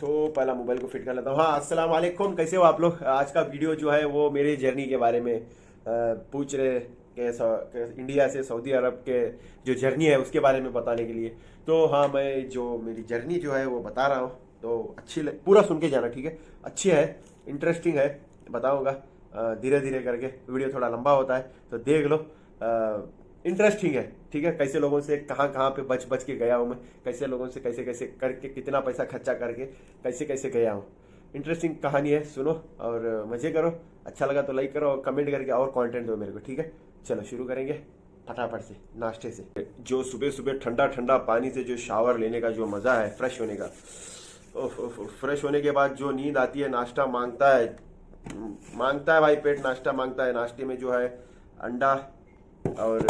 तो पहला मोबाइल को फिट कर लेता हूँ। हाँ, अस्सलाम वालेकुम, कैसे हो आप लोग। आज का वीडियो जो है वो मेरी जर्नी के बारे में पूछ रहे के इंडिया से सऊदी अरब के जो जर्नी है उसके बारे में बताने के लिए। तो हाँ, मैं जो मेरी जर्नी जो है वो बता रहा हूँ। तो पूरा सुन के जाना, ठीक है। अच्छी है, इंटरेस्टिंग है, बताऊँगा धीरे धीरे करके। वीडियो थोड़ा लंबा होता है तो देख लो। इंटरेस्टिंग है, ठीक है। कैसे लोगों से कहाँ कहाँ पे बच बच के गया हूँ मैं, कैसे लोगों से कैसे कैसे करके कितना पैसा खर्चा करके कैसे कैसे गया हूँ। इंटरेस्टिंग कहानी है, सुनो और मज़े करो। अच्छा लगा तो लाइक करो और कमेंट करके और कंटेंट दो मेरे को, ठीक है। चलो शुरू करेंगे फटाफट से, नाश्ते से। जो सुबह सुबह ठंडा ठंडा पानी से जो शावर लेने का जो मज़ा है, फ्रेश होने का। फ्रेश होने के बाद जो नींद आती है, नाश्ता मांगता है भाई, पेट नाश्ता मांगता है। नाश्ते में जो है अंडा और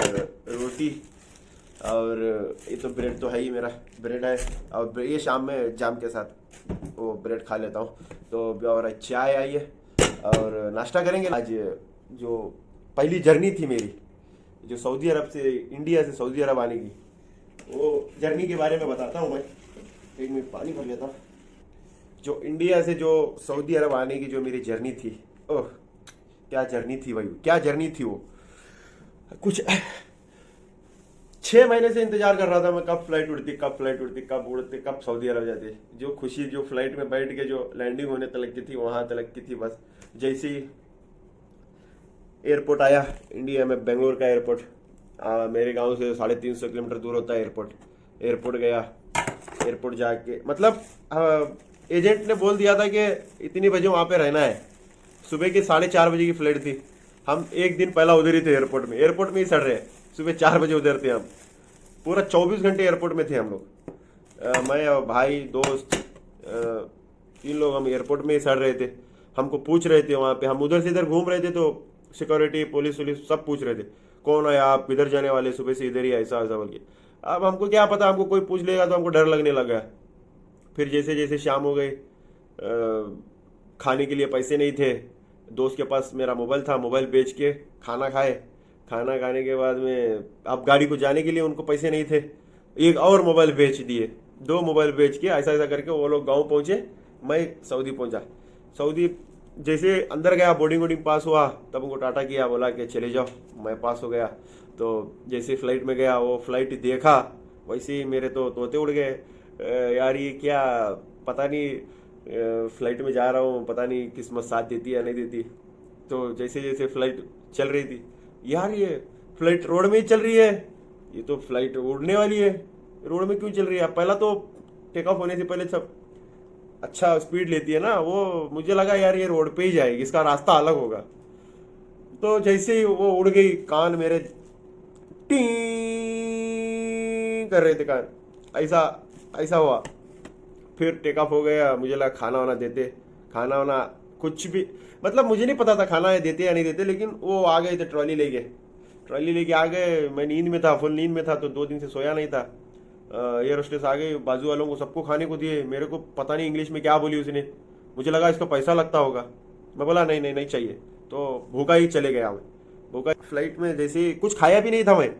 रोटी, और ये तो ब्रेड तो है ही, मेरा ब्रेड है। और ये शाम में जाम के साथ वो ब्रेड खा लेता हूँ। तो और चाय आई है और नाश्ता करेंगे। आज जो पहली जर्नी थी मेरी, जो सऊदी अरब से, इंडिया से सऊदी अरब आने की, वो जर्नी के बारे में बताता हूँ मैं। एक मिनट पानी भर लेता हूँ। जो इंडिया से जो सऊदी अरब आने की जो मेरी जर्नी थी, ओह क्या जर्नी थी भाई, क्या जर्नी थी वो। कुछ 6 महीने से इंतजार कर रहा था मैं, कब फ्लाइट उड़ती, कब फ्लाइट उड़ती, कब उड़ती, कब सऊदी अरब जाती। जो खुशी जो फ्लाइट में बैठ के जो लैंडिंग होने तलक की थी, वहां तलक की थी बस। जैसे ही एयरपोर्ट आया इंडिया में, बेंगलोर का एयरपोर्ट, मेरे गांव से 350 किलोमीटर दूर होता है एयरपोर्ट। एयरपोर्ट गया, एयरपोर्ट जाके मतलब एजेंट ने बोल दिया था कि इतनी बजे वहां पे रहना है। सुबह के 4:30 बजे की फ्लाइट थी। हम एक दिन पहला उधर ही थे, एयरपोर्ट में ही सड़ रहे। सुबह 4 बजे उधर थे हम। पूरा 24 घंटे एयरपोर्ट में थे हम लोग। मैं और भाई दोस्त 3 लोग, हम एयरपोर्ट में ही सड़ रहे थे। हमको पूछ रहे थे वहाँ पे, हम उधर से इधर घूम रहे थे तो सिक्योरिटी पुलिस वुलिस सब पूछ रहे थे, कौन है आप, इधर जाने वाले, सुबह से इधर ही, ऐसा ऐसा बोल के। अब हमको क्या पता, हमको कोई पूछ लेगा तो हमको डर लगने लगा। फिर जैसे जैसे शाम हो गई, खाने के लिए पैसे नहीं थे। दोस्त के पास मेरा मोबाइल था, मोबाइल बेच के खाना खाए। खाना खाने के बाद में अब गाड़ी को जाने के लिए उनको पैसे नहीं थे, एक और मोबाइल बेच दिए। 2 मोबाइल बेच के ऐसा ऐसा करके वो लोग गांव पहुंचे, मैं सऊदी पहुंचा। सऊदी जैसे अंदर गया, बोर्डिंग वोर्डिंग पास हुआ, तब उनको टाटा किया, बोला कि चले जाओ, मैं पास हो गया। तो जैसे फ्लाइट में गया, वो फ्लाइट देखा, वैसे ही मेरे तो तोते उड़ गए। यार ये क्या, पता नहीं फ्लाइट में जा रहा हूँ, पता नहीं किस्मत साथ देती या नहीं देती। तो जैसे जैसे फ्लाइट चल रही थी, यार ये फ्लाइट रोड में ही चल रही है, ये तो फ्लाइट उड़ने वाली है, रोड में क्यों चल रही है। पहला तो टेक ऑफ होने से पहले सब अच्छा स्पीड लेती है ना, वो मुझे लगा यार ये रोड पे ही जाएगी, इसका रास्ता अलग होगा। तो जैसे ही वो उड़ गई, कान मेरे टी कर रहे थे कान, ऐसा ऐसा हुआ। फिर टेक ऑफ हो गया, मुझे लगा खाना वाना देते, खाना वाना कुछ भी, मतलब मुझे नहीं पता था खाना देते या नहीं देते, लेकिन वो आ गए थे, ट्रॉली लेके आ गए। मैं नींद में था, फुल नींद में था, तो 2 दिन से सोया नहीं था। एयर होस्टेस आ गई, बाजू वालों को सबको खाने को दिए। मेरे को पता नहीं इंग्लिश में क्या बोली उसने, मुझे लगा इसका पैसा लगता होगा। मैं बोला नहीं नहीं नहीं चाहिए, तो भूखा ही चले गया मैं। भूखा फ्लाइट में जैसे कुछ खाया भी नहीं था मैं,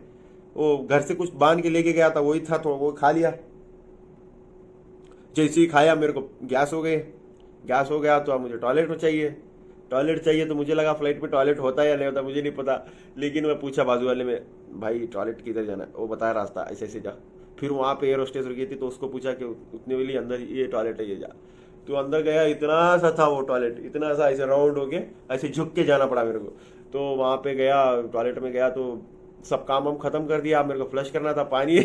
वो घर से कुछ बांध के लेके गया था, वही था, तो वो खा लिया। जैसे ही खाया मेरे को गैस हो गई, गैस हो गया तो अब मुझे टॉयलेट चाहिए। तो मुझे लगा फ्लाइट में टॉयलेट होता है या नहीं होता, मुझे नहीं पता। लेकिन मैं पूछा बाजू वाले में, भाई टॉयलेट किधर जाना है, वो बताया रास्ता ऐसे ऐसे जा। फिर वहाँ पे एयर होस्टेस रुकी थी, तो उसको पूछा कि उतने वाली अंदर ये टॉयलेट है, ये जा। तो अंदर गया, इतना सा था वो टॉयलेट, इतना सा, ऐसे राउंड होके ऐसे झुक के जाना पड़ा मेरे को। तो वहाँ पे गया, टॉयलेट में गया तो सब काम हम खत्म कर दिया। मेरे को फ्लश करना था पानी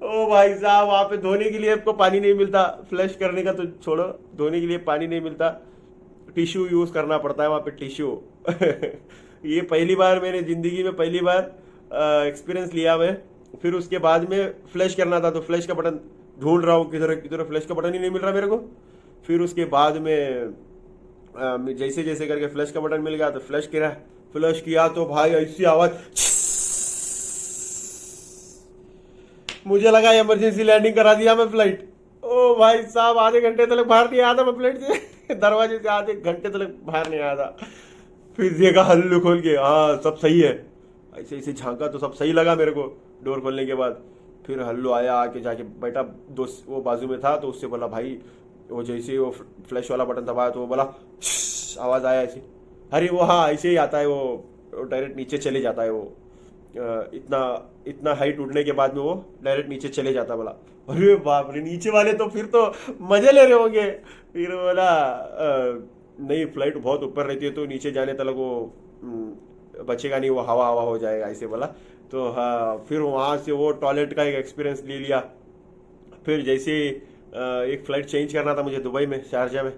ओ भाई साहब, वहाँ पे धोने के लिए आपको पानी नहीं मिलता, फ्लश करने का तो छोड़ो, धोने के लिए पानी नहीं मिलता, टिश्यू यूज करना पड़ता है वहाँ पे, टिश्यू ये पहली बार मैंने जिंदगी में पहली बार एक्सपीरियंस लिया मैं। फिर उसके बाद में फ्लैश करना था, तो फ्लैश का बटन ढूंढ रहा हूँ, किधर किधर, फ्लैश का बटन ही नहीं मिल रहा मेरे को। फिर उसके बाद में जैसे जैसे करके फ्लैश का बटन मिल गया, तो फ्लैश किया तो भाई ऐसी आवाज, मुझे लगा इमरजेंसी लैंडिंग करा दिया मैं फ्लाइट। ओ भाई साहब, आधे घंटे तक बाहर नहीं आया था मैं फ्लाइट से दरवाजे से आधे घंटे तक बाहर नहीं आया था। फिर देखा हल्लू खोल के, हाँ सब सही है। ऐसे ऐसे झांका तो सब सही लगा मेरे को डोर खोलने के बाद। फिर हल्लू आया, आके जाके बैठा, दोस्त वो बाजू में था, तो उससे बोला भाई वो जैसे ही वो फ्लैश वाला बटन दबाया तो वो बोला आवाज़ आया ऐसी। अरे वो हाँ ऐसे ही आता है, वो डायरेक्ट नीचे चले जाता है। वो इतना इतना हाइट उड़ने के बाद में वो डायरेक्ट नीचे चले जाता। बोला अरे बाप रे, नीचे वाले तो फिर तो मजे ले रहे होंगे। फिर बोला नहीं, फ्लाइट बहुत ऊपर रहती है तो नीचे जाने तक वो बचेगा नहीं, वो हवा हवा हो जाएगा ऐसे बोला। तो हाँ, फिर वहाँ से वो टॉयलेट का एक एक्सपीरियंस ले लिया। फिर जैसे एक फ़्लाइट चेंज करना था मुझे दुबई में, शारजा में,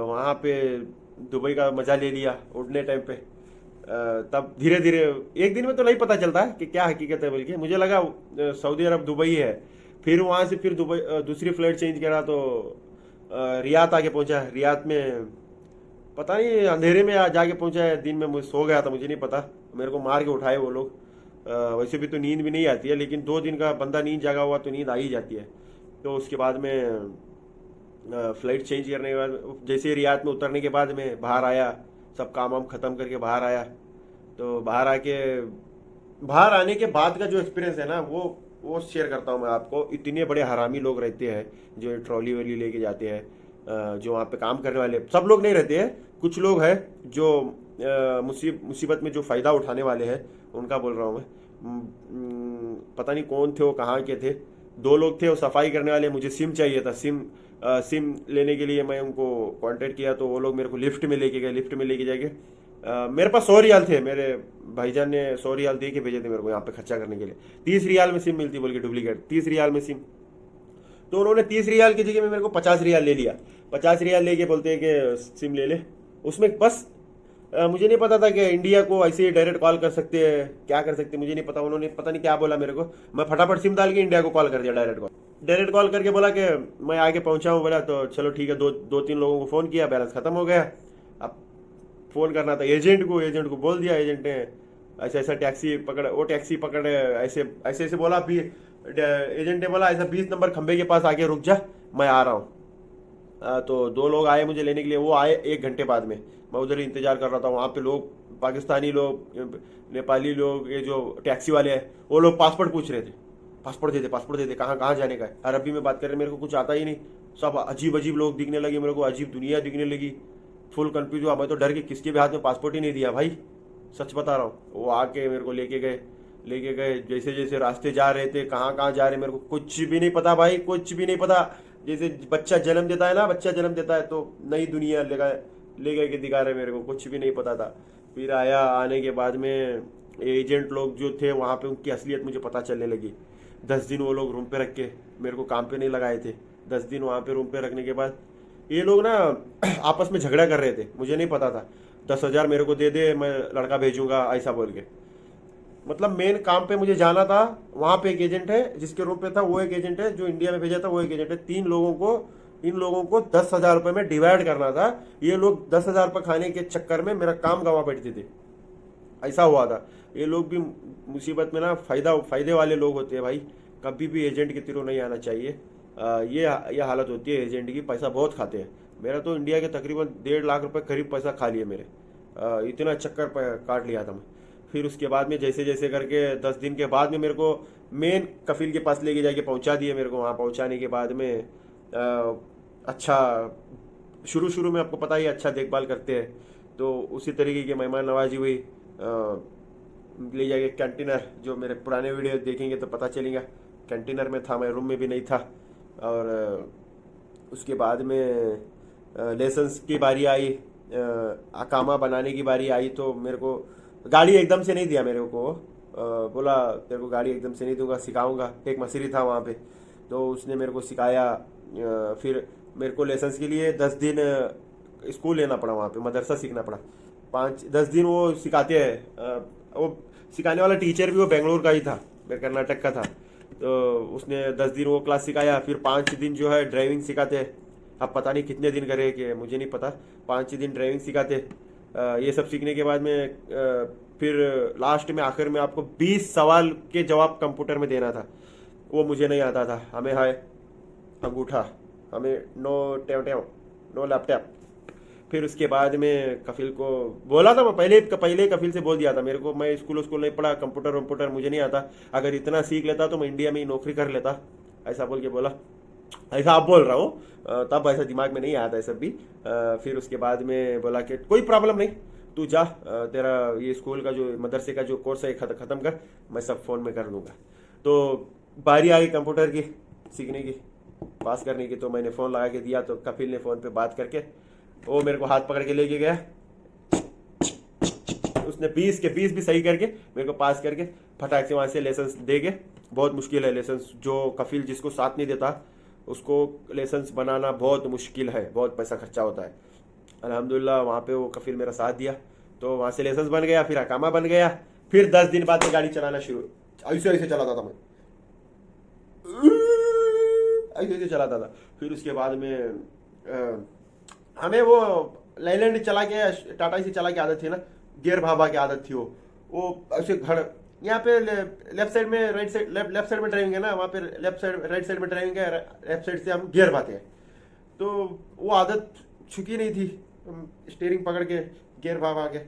वहाँ पे दुबई का मज़ा ले लिया उड़ने टाइम पे। तब धीरे धीरे एक दिन में तो नहीं पता चलता कि क्या हकीकत है, बल्कि मुझे लगा सऊदी अरब दुबई है। फिर वहाँ से फिर दुबई दूसरी फ़्लाइट चेंज करा तो रियाद आके पहुँचा। रियाद में पता नहीं अंधेरे में जाके पहुँचा है, दिन में मुझे सो गया था, मुझे नहीं पता, मेरे को मार के उठाए वो लोग। वैसे भी तो नींद भी नहीं आती है, लेकिन 2 दिन का बंदा नींद जागा हुआ तो नींद आ ही जाती है। तो उसके बाद में फ़्लाइट चेंज करने के बाद जैसे रियाद में उतरने के बाद में बाहर आया, सब काम वाम ख़त्म करके बाहर आया। तो बाहर आने के बाद का जो एक्सपीरियंस है ना, वो शेयर करता हूँ मैं आपको। इतने बड़े हरामी लोग रहते हैं जो ट्रॉली वॉली लेके जाते हैं, जो वहाँ पे काम करने वाले सब लोग नहीं रहते हैं, कुछ लोग हैं जो मुसीबत में जो फ़ायदा उठाने वाले हैं, उनका बोल रहा हूँ मैं। पता नहीं कौन थे वो, कहाँ के थे। 2 लोग थे वो सफाई करने वाले, मुझे सिम चाहिए था। सिम लेने के लिए मैं उनको कांटेक्ट किया तो वो लोग मेरे को लिफ्ट में लेके गए। लिफ्ट में लेके जाके मेरे पास 100 रियाल थे, मेरे भाईजान ने 100 रियाल दे के भेजे थे मेरे को यहाँ पे खर्चा करने के लिए। 30 रियाल में सिम मिलती बोल के डुप्लीकेट, 30 रियाल में सिम। तो उन्होंने 30 रियाल की जगह में मेरे को 50 रियाल ले लिया। 50 रियाल लेके बोलते हैं कि सिम ले ले। उसमें बस मुझे नहीं पता था कि इंडिया को ऐसे ही डायरेक्ट कॉल कर सकते हैं, क्या कर सकते मुझे नहीं पता। उन्होंने पता नहीं क्या बोला मेरे को, मैं फटाफट सिम डाल के इंडिया को कॉल कर दिया, डायरेक्ट कॉल करके बोला कि मैं आगे पहुंचा हूँ। बोला तो चलो ठीक है, 2-3 लोगों को फ़ोन किया, बैलेंस ख़त्म हो गया। अब फ़ोन करना था एजेंट को बोल दिया। एजेंट ने ऐसा ऐसा टैक्सी पकड़, वो टैक्सी पकड़ ऐसे ऐसे बोला। फिर एजेंट ने बोला ऐसा 20 नंबर खंबे के पास आके रुक जा, मैं आ रहा हूँ। तो 2 लोग आए मुझे लेने के लिए, वो आए 1 घंटे बाद में। मैं उधर ही इंतजार कर रहा था। वहाँ पे लोग, पाकिस्तानी लोग, नेपाली लोग, ये जो टैक्सी वाले हैं, वो लोग पासपोर्ट पूछ रहे थे, पासपोर्ट दे दे, कहाँ जाने का है। अरबी में बात कर रहे, मेरे को कुछ आता ही नहीं। सब अजीब अजीब लोग दिखने लगे मेरे को, अजीब दुनिया दिखने लगी। फुल कंफ्यूज हुआ मैं तो, डर के किसके भी हाथ में पासपोर्ट ही नहीं दिया भाई, सच बता रहा हूँ। वो आके मेरे को लेके गए। जैसे जैसे रास्ते जा रहे थे, कहाँ जा रहे मेरे को कुछ भी नहीं पता भाई, कुछ भी नहीं पता। जैसे बच्चा जन्म देता है ना, तो नई दुनिया ले गए के दिखा रहे मेरे को, कुछ भी नहीं पता था। फिर आने के बाद में एजेंट लोग जो थे वहाँ पे, उनकी असलियत मुझे पता चलने लगी। 10 दिन वो लोग रूम पे रख के मेरे को काम पे नहीं लगाए थे। 10 दिन वहाँ पे रूम पे रखने के बाद ये लोग ना आपस में झगड़ा कर रहे थे, मुझे नहीं पता था। 10,000 मेरे को दे दे, मैं लड़का भेजूंगा, ऐसा बोल के। मतलब मेन काम पे मुझे जाना था। वहाँ पे एक एजेंट है जिसके रूम पे था, वो एक एजेंट है जो इंडिया में भेजा था, वो एक एजेंट है। इन लोगों को 10,000 रुपये में डिवाइड करना था। ये लोग 10,000 रुपये खाने के चक्कर में मेरा काम गंवा बैठते थे, ऐसा हुआ था। ये लोग भी मुसीबत में ना फायदे वाले लोग होते हैं भाई, कभी भी एजेंट के थ्रू नहीं आना चाहिए। ये हालत होती है एजेंट की, पैसा बहुत खाते हैं। मेरा तो इंडिया के तकरीबन 1.5 लाख रुपए करीब पैसा खा लिए मेरे, इतना चक्कर काट लिया था मैं। फिर उसके बाद में जैसे जैसे करके 10 दिन के बाद में मेरे को मेन कफील के पास लेके जाके पहुंचा दिए। मेरे को वहाँ पहुंचाने के बाद में अच्छा, शुरू में आपको पता ही अच्छा देखभाल करते हैं, तो उसी तरीके की मेहमान नवाजी हुई। ले जाके कैंटीनर, जो मेरे पुराने वीडियो देखेंगे तो पता चलेगा, कैंटीनर में था मैं, रूम में भी नहीं था। और उसके बाद में लेसन्स की बारी आई, अकामा बनाने की बारी आई। तो मेरे को गाड़ी एकदम से नहीं दिया मेरे को, बोला तेरे को गाड़ी एकदम से नहीं दूंगा, सिखाऊंगा। एक मसीरी था वहाँ पे, तो उसने मेरे को सिखाया। फिर मेरे को लेसन्स के लिए 10 दिन स्कूल लेना पड़ा, वहाँ पे मदरसा सीखना पड़ा। 5-10 दिन वो सिखाते हैं। वो सिखाने वाला टीचर भी वो बेंगलोर का ही था, मेरे कर्नाटक का था। तो उसने 10 दिन वो क्लास सिखाया। फिर 5 दिन जो है ड्राइविंग सिखाते हैं। अब पता नहीं कितने दिन करे कि मुझे नहीं पता, 5 दिन ड्राइविंग सिखाते। ये सब सीखने के बाद में फिर लास्ट में आखिर में आपको 20 सवाल के जवाब कंप्यूटर में देना था। वो मुझे नहीं आता था। हमें है अंगूठा, हमें नो लैपटॉप। फिर उसके बाद में कफिल को बोला था, मैं पहले कफिल से बोल दिया था मेरे को, मैं स्कूल नहीं पढ़ा, कंप्यूटर मुझे नहीं आता, अगर इतना सीख लेता तो मैं इंडिया में ही नौकरी कर लेता, ऐसा बोल के बोला। ऐसा आप बोल रहा हूँ। तब ऐसा दिमाग में नहीं आया था सब भी। फिर उसके बाद में बोला कि कोई प्रॉब्लम नहीं, तू जा, तेरा ये स्कूल का जो मदरसे का जो कोर्स है ख़त्म कर, मैं सब फ़ोन में कर दूंगा। तो बारी आई कंप्यूटर की सीखने की, पास करने की। तो मैंने फ़ोन लगा के दिया, तो कपिल ने फ़ोन पे बात करके वो मेरे को हाथ पकड़ के लेके गया। उसने 20 के 20 भी सही करके मेरे को पास करके फटाक से वहाँ से लेसन दे के। बहुत मुश्किल है लेसन, जो कफिल जिसको साथ नहीं देता उसको लेसन बनाना बहुत मुश्किल है, बहुत पैसा खर्चा होता है। अल्हम्दुलिल्लाह वहाँ पे वो कफिल मेरा साथ दिया, तो वहाँ से लेसन बन गया, फिर अकामा बन गया। फिर 10 दिन बाद में गाड़ी चलाना शुरू, ऐसे ऐसे चलाता था मैं, ऐसे ऐसे चलाता था। फिर उसके बाद में हमें वो लैलैंड चला के, टाटा से चला के आदत थी ना, गियर भाभा की आदत थी वो ऐसे घर यहाँ पे लेफ्ट साइड में राइट साइड, लेफ्ट साइड में ड्राइविंग है ना, वहाँ पे लेफ्ट साइड राइट साइड में ड्राइविंग है, लेफ्ट साइड से हम गियर भाते हैं। तो वो आदत छुकी नहीं थी, स्टीयरिंग पकड़ के गियर भाभा के।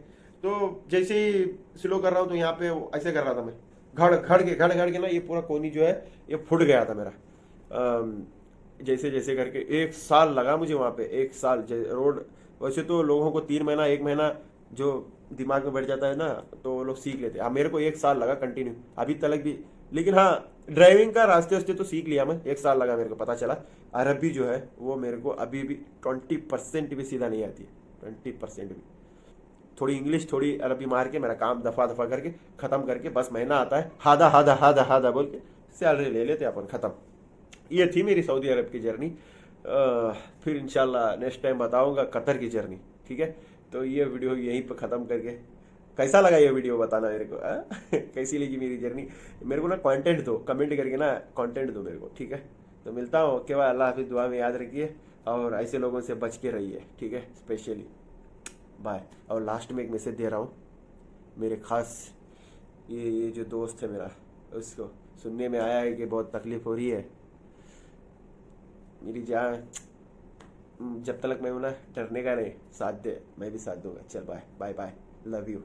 तो जैसे ही स्लो कर रहा हूँ तो यहाँ पे ऐसे कर रहा था मैं, घड़ के ना ये पूरा कोनी जो है ये फुट गया था मेरा। जैसे जैसे करके 1 साल लगा मुझे वहाँ पे, 1 साल। रोड वैसे तो लोगों को 3 महीना 1 महीना जो दिमाग में बैठ जाता है ना, तो वो लोग सीख लेते हैं। मेरे को 1 साल लगा कंटिन्यू अभी तक भी। लेकिन हाँ, ड्राइविंग का रास्ते वास्ते तो सीख लिया मैं, 1 साल लगा मेरे को पता चला। अरबी जो है वो मेरे को अभी भी 20% भी सीधा नहीं आती है, 20% भी। थोड़ी इंग्लिश थोड़ी अरबी मार के मेरा काम दफा दफा करके खत्म करके बस महीना आता है, हादा हादा हादा हादा बोल के सैलरी ले लेते अपन, खत्म। ये थी मेरी सऊदी अरब की जर्नी। फिर इंशाल्लाह नेक्स्ट टाइम बताऊंगा कतर की जर्नी, ठीक है। तो ये वीडियो यहीं पर ख़त्म करके, कैसा लगा ये वीडियो बताना मेरे को, कैसी लगी मेरी जर्नी। मेरे को ना कंटेंट दो, कमेंट करके ना कंटेंट दो मेरे को, ठीक है। तो मिलता हूँ, ओके भाई, अल्लाह हाफिज़, दुआ में याद रखिए और ऐसे लोगों से बच के रहिए, ठीक है, स्पेशली बाय। और लास्ट में एक मैसेज दे रहा हूँ, मेरे खास ये जो दोस्त है मेरा, उसको सुनने में आया है कि बहुत तकलीफ हो रही है मेरी जान। जब तक मैं हूं ना, डरने का नहीं, साथ दे, मैं भी साथ दूंगा। चल bye bye bye, love you.